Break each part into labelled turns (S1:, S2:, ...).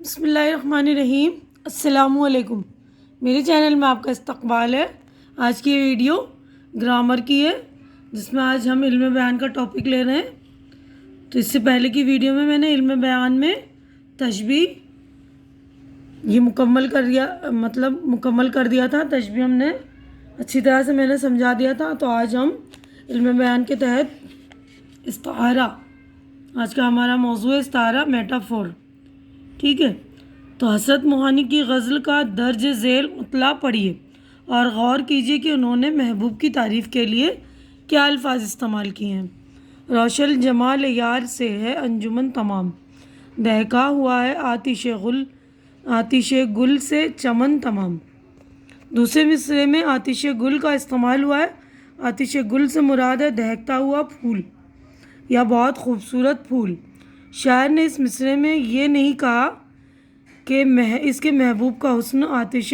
S1: بسم اللہ الرحمن الرحیم۔ السلام علیکم۔ میرے چینل میں آپ کا استقبال ہے۔ آج کی ویڈیو گرامر کی ہے، جس میں آج ہم علم بیان کا ٹاپک لے رہے ہیں۔ تو اس سے پہلے کی ویڈیو میں نے علم بیان میں تشبیہ یہ مکمل کر دیا تھا۔ تشبیہ ہم نے اچھی طرح سے میں نے سمجھا دیا تھا۔ تو آج ہم علم بیان کے تحت استعارہ، آج کا ہمارا موضوع ہے استعارہ، میٹافور۔ ٹھیک ہے، تو حسرت موہانی کی غزل کا درج ذیل مطلع پڑھیے اور غور کیجیے کہ انہوں نے محبوب کی تعریف کے لیے کیا الفاظ استعمال کیے ہیں۔ روشن جمال یار سے ہے انجمن تمام، دہکا ہوا ہے آتش گل سے چمن تمام۔ دوسرے مصرعے میں آتش گل کا استعمال ہوا ہے۔ آتش گل سے مراد ہے دہکتا ہوا پھول یا بہت خوبصورت پھول۔ شاعر نے اس مصرعے میں یہ نہیں کہا کہ اس کے محبوب کا حسن آتش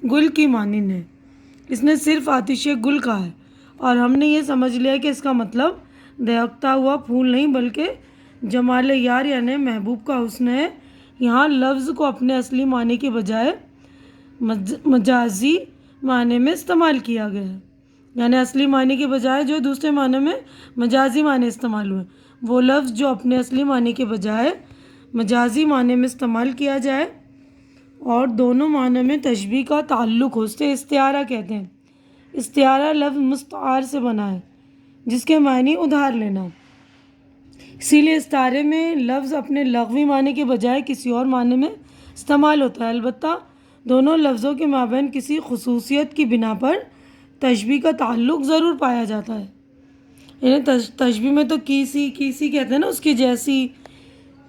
S1: گل کی مانند ہے، اس نے صرف آتش گل کہا ہے، اور ہم نے یہ سمجھ لیا کہ اس کا مطلب دہکتا ہوا پھول نہیں بلکہ جمال یار یعنی محبوب کا حسن ہے۔ یہاں لفظ کو اپنے اصلی معنی کے بجائے مجازی معنی میں استعمال کیا گیا ہے، یعنی اصلی معنی کے بجائے جو دوسرے معنی میں مجازی معنی استعمال ہوئے، وہ لفظ جو اپنے اصلی معنی کے بجائے مجازی معنی میں استعمال کیا جائے اور دونوں معنی میں تشبیہ کا تعلق ہو، اسے استعارہ کہتے ہیں۔ استعارہ لفظ مستعار سے بنا ہے، جس کے معنی ادھار لینا، اسی لیے استعارے میں لفظ اپنے لغوی معنی کے بجائے کسی اور معنی میں استعمال ہوتا ہے۔ البتہ دونوں لفظوں کے مابین کسی خصوصیت کی بنا پر تشبیہ کا تعلق ضرور پایا جاتا ہے، یعنی تشبیہ میں تو کیسی کہتے ہیں نا، اس کی جیسی،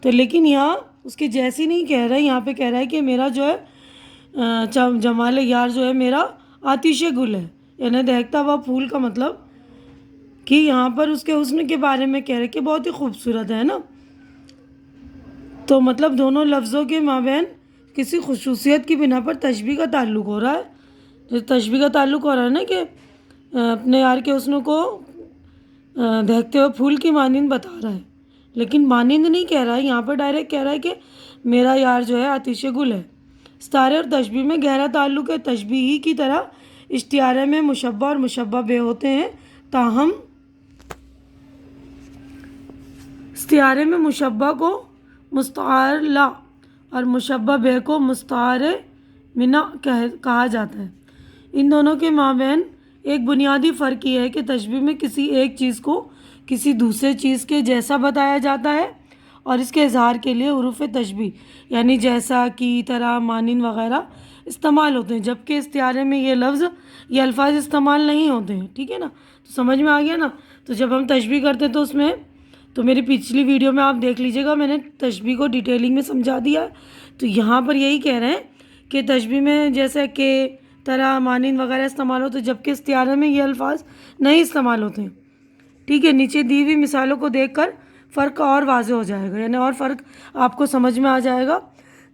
S1: تو لیکن یہاں اس کی جیسی نہیں کہہ رہا ہے، یہاں پہ کہہ رہا ہے کہ میرا جو ہے جمال یار جو ہے میرا آتش گل ہے، یعنی دہکتا ہوا پھول کا مطلب کہ یہاں پر اس کے حسن کے بارے میں کہہ رہے کہ بہت ہی خوبصورت ہے نا۔ تو مطلب دونوں لفظوں کے مابین کسی خصوصیت کی بنا پر تشبیہ کا تعلق ہو رہا ہے۔ جو تشبیہ کا تعلق ہو رہا ہے نا کہ اپنے یار کے حسن کو دہکتے ہوئے پھول کی مانند بتا رہا ہے، لیکن مانند نہیں کہہ رہا ہے، یہاں پر ڈائریکٹ کہہ رہا ہے کہ میرا یار جو ہے آتش گل ہے۔ استعارے اور تشبیہ میں گہرا تعلق ہے۔ تشبیہ ہی کی طرح استعارے میں مشبہ اور مشبہ بہ ہوتے ہیں، تاہم استعارے میں مشبہ کو مستعار لا اور مشبہ بہ کو مستعار منا کہا جاتا ہے۔ ان دونوں کے مابین ایک بنیادی فرق یہ ہے کہ تشبیہ میں کسی ایک چیز کو کسی دوسرے چیز کے جیسا بتایا جاتا ہے اور اس کے اظہار کے لیے حروف تشبیہ یعنی جیسا، کی، طرح، مانند وغیرہ استعمال ہوتے ہیں، جبکہ استعارے میں یہ الفاظ استعمال نہیں ہوتے ہیں۔ ٹھیک ہے نا، تو سمجھ میں آ گیا نا۔ تو جب ہم تشبیہ کرتے ہیں تو اس میں تو میری پچھلی ویڈیو میں آپ دیکھ لیجیے گا، میں نے تشبیہ کو ڈیٹیلنگ میں سمجھا دیا ہے۔ تو یہاں پر یہی کہہ رہے ہیں کہ تشبیہ میں جیسا کہ، طرح، مانند وغیرہ استعمال ہوتے ہیں، جبکہ استعارے میں یہ الفاظ نہیں استعمال ہوتے ہیں۔ ٹھیک ہے، نیچے دی ہوئی مثالوں کو دیکھ کر فرق اور واضح ہو جائے گا، یعنی اور فرق آپ کو سمجھ میں آ جائے گا۔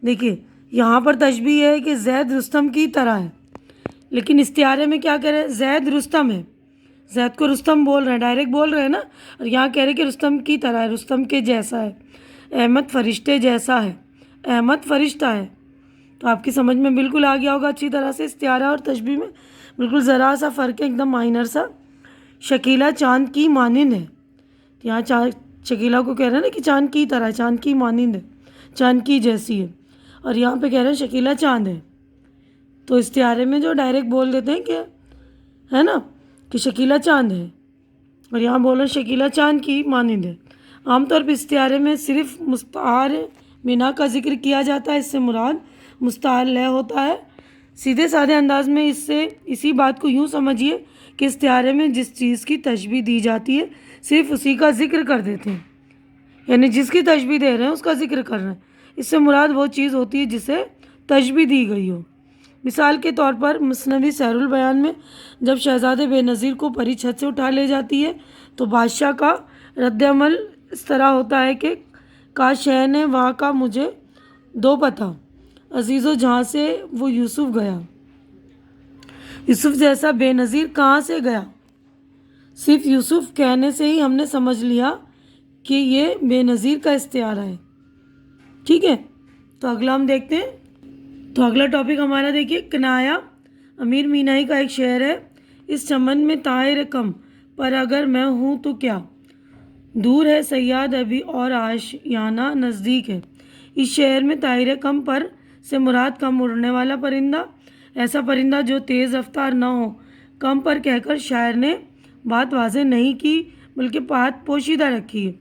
S1: دیکھیے یہاں پر تشبیہ یہ ہے کہ زید رستم کی طرح ہے، لیکن استعارے میں کیا کہہ رہے ہیں؟ زید رستم ہے، زید کو رستم بول رہے ہیں، ڈائریکٹ بول رہے ہیں نا، اور یہاں کہہ رہے ہیں کہ رستم کی طرح ہے، رستم کے جیسا ہے، احمد فرشتے جیسا ہے، احمد فرشتہ ہے۔ تو آپ کی سمجھ میں بالکل آ گیا ہوگا اچھی طرح سے۔ استعارہ اور تشبیہ میں بالکل ذرا سا فرق ہے، ایک دم مائنر سا۔ شکیلا چاند کی مانند ہے، یہاں شکیلا کو کہہ رہے ہیں نا کہ چاند کی طرح، چاند کی مانند ہے، چاند کی جیسی ہے، اور یہاں پہ کہہ رہے ہیں شکیلا چاند ہے۔ تو استعارے میں جو ڈائریکٹ بول دیتے ہیں کہ ہے نا کہ شکیلا چاند ہے، اور یہاں بول رہے ہیں شکیلا چاند کی مانند ہے۔ عام طور پہ استعارے میں صرف مستعار منا کا ذکر کیا جاتا ہے، اس سے مراد مستعار لہ ہوتا ہے۔ سیدھے سادے انداز میں اسی بات کو یوں سمجھیے کہ استعارے میں جس چیز کی تشبیہ دی جاتی ہے صرف اسی کا ذکر کر دیتے ہیں، یعنی جس کی تشبیہ دے رہے ہیں اس کا ذکر کر رہے ہیں، اس سے مراد وہ چیز ہوتی ہے جسے تشبیہ دی گئی ہو۔ مثال کے طور پر مثنوی سیر البیان میں جب شہزادے بے نظیر کو پری چھت سے اٹھا لے جاتی ہے تو بادشاہ کا رد عمل اس طرح ہوتا ہے کہ کاش شہ نے وہاں کا مجھے دو پتہ، عزیز و جہاں سے وہ یوسف گیا، یوسف جیسا بے نظیر کہاں سے گیا۔ صرف یوسف کہنے سے ہی ہم نے سمجھ لیا کہ یہ بے نظیر کا استعارہ ہے۔ ٹھیک ہے، تو اگلا ہم دیکھتے ہیں. تو اگلا ٹاپک ہمارا دیکھیے کنایا. امیر مینائی کا ایک شعر ہے. اس چمن میں طائر کم پر اگر میں ہوں تو کیا، دور ہے صیاد ابھی اور آشیانہ نزدیک ہے. اس شعر میں طائر کم پر سے مراد کم اڑنے والا پرندہ، ایسا پرندہ جو تیز رفتار نہ ہو. کم پر کہہ کر شاعر نے بات واضح نہیں کی بلکہ بات پوشیدہ رکھی ہے.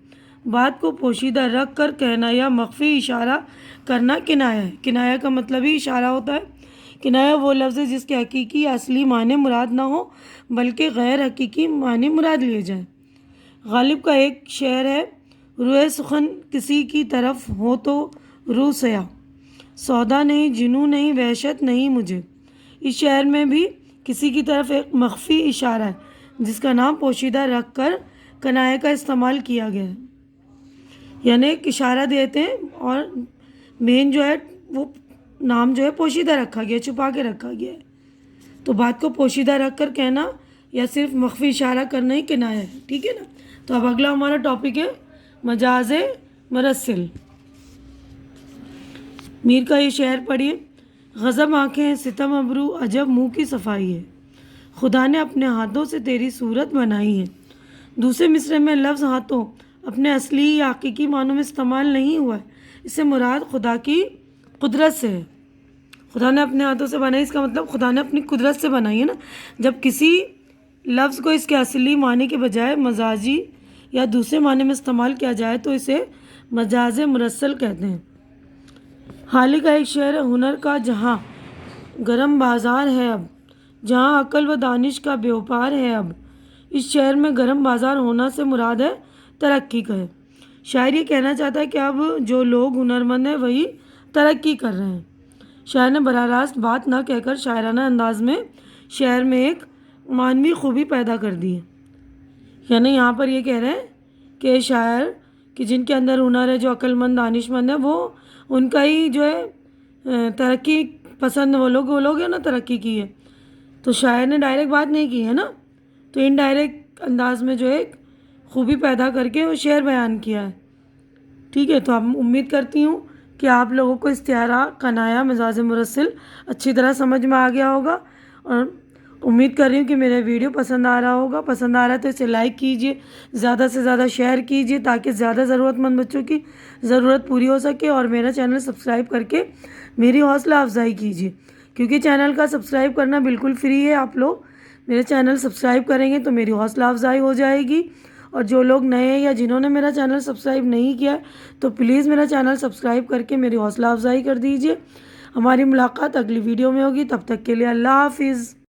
S1: بات کو پوشیدہ رکھ کر کہنا یا مخفی اشارہ کرنا کنایا ہے. کنایا کا مطلب ہی اشارہ ہوتا ہے. کنایا وہ لفظ ہے جس کے حقیقی یا اصلی معنی مراد نہ ہو بلکہ غیر حقیقی معنی مراد لیے جائیں. غالب کا ایک شعر ہے، روئے سخن کسی کی طرف ہو تو رو سیا، سودا نہیں جنوں نہیں وحشت نہیں مجھے. اس شعر میں بھی کسی کی طرف ایک مخفی اشارہ ہے جس کا نام پوشیدہ رکھ کر کنایہ کا استعمال کیا گیا ہے. یعنی ایک اشارہ دیتے ہیں اور مین جو ہے وہ نام جو ہے پوشیدہ رکھا گیا، چھپا کے رکھا گیا ہے. تو بات کو پوشیدہ رکھ کر کہنا یا صرف مخفی اشارہ کرنا ہی کنایا ہے. ٹھیک ہے نا. تو اب اگلا ہمارا ٹاپک ہے مجاز مرسل. میر کا یہ شعر پڑھیے. غضب آنکھیں ستم ابرو عجب منہ کی صفائی ہے، خدا نے اپنے ہاتھوں سے تیری صورت بنائی ہے. دوسرے مصرعے میں لفظ ہاتھوں اپنے اصلی یا حقیقی معنوں میں استعمال نہیں ہوا ہے. اس سے مراد خدا کی قدرت سے ہے. خدا نے اپنے ہاتھوں سے بنائی، اس کا مطلب خدا نے اپنی قدرت سے بنائی ہے نا. جب کسی لفظ کو اس کے اصلی معنی کے بجائے مجازی یا دوسرے معنی میں استعمال کیا جائے تو اسے مجاز مرسل کہتے ہیں. حالی کا ایک شعر ہے، ہنر کا جہاں گرم بازار ہے اب، جہاں عقل و دانش کا بیوپار ہے اب. اس شعر میں گرم بازار ہونا سے مراد ہے ترقی کا ہے. شاعر یہ کہنا چاہتا ہے کہ اب جو لوگ ہنرمند ہیں وہی ترقی کر رہے ہیں. شاعر نے براہ راست بات نہ کہہ کر شاعرانہ انداز میں شعر میں ایک معنوی خوبی پیدا کر دی ہے. یعنی یہاں پر یہ کہہ رہے ہیں کہ شاعر کہ جن کے اندر ہنر ہے، جو عقل مند دانش مند ہے، وہ ان کا ہی جو ہے ترقی پسند وہ لوگ ہیں نا ترقی کی ہے. تو شاعر نے ڈائریکٹ بات نہیں کی ہے نا، تو انڈائریکٹ انداز میں جو ہے خوبی پیدا کر کے وہ شعر بیان کیا ہے. ٹھیک ہے. تو اب امید کرتی ہوں کہ آپ لوگوں کو استعارہ کنایا مجاز مرسل اچھی طرح سمجھ میں آ گیا ہوگا، اور امید کر رہی ہوں کہ میرا ویڈیو پسند آ رہا ہوگا. پسند آ رہا ہے تو اسے لائک کیجیے، زیادہ سے زیادہ شیئر کیجیے تاکہ زیادہ ضرورت مند بچوں کی ضرورت پوری ہو سکے. اور میرا چینل سبسکرائب کر کے میری حوصلہ افزائی کیجیے، کیونکہ چینل کا سبسکرائب کرنا بالکل فری ہے. آپ لوگ میرے چینل سبسکرائب کریں گے تو میری حوصلہ افزائی ہو جائے گی. اور جو لوگ نئے ہیں یا جنہوں نے میرا چینل سبسکرائب نہیں کیا تو پلیز میرا چینل سبسکرائب کر کے میری حوصلہ افزائی کر دیجیے. ہماری ملاقات اگلی ویڈیو میں ہوگی. تب تک کے لیے اللہ حافظ.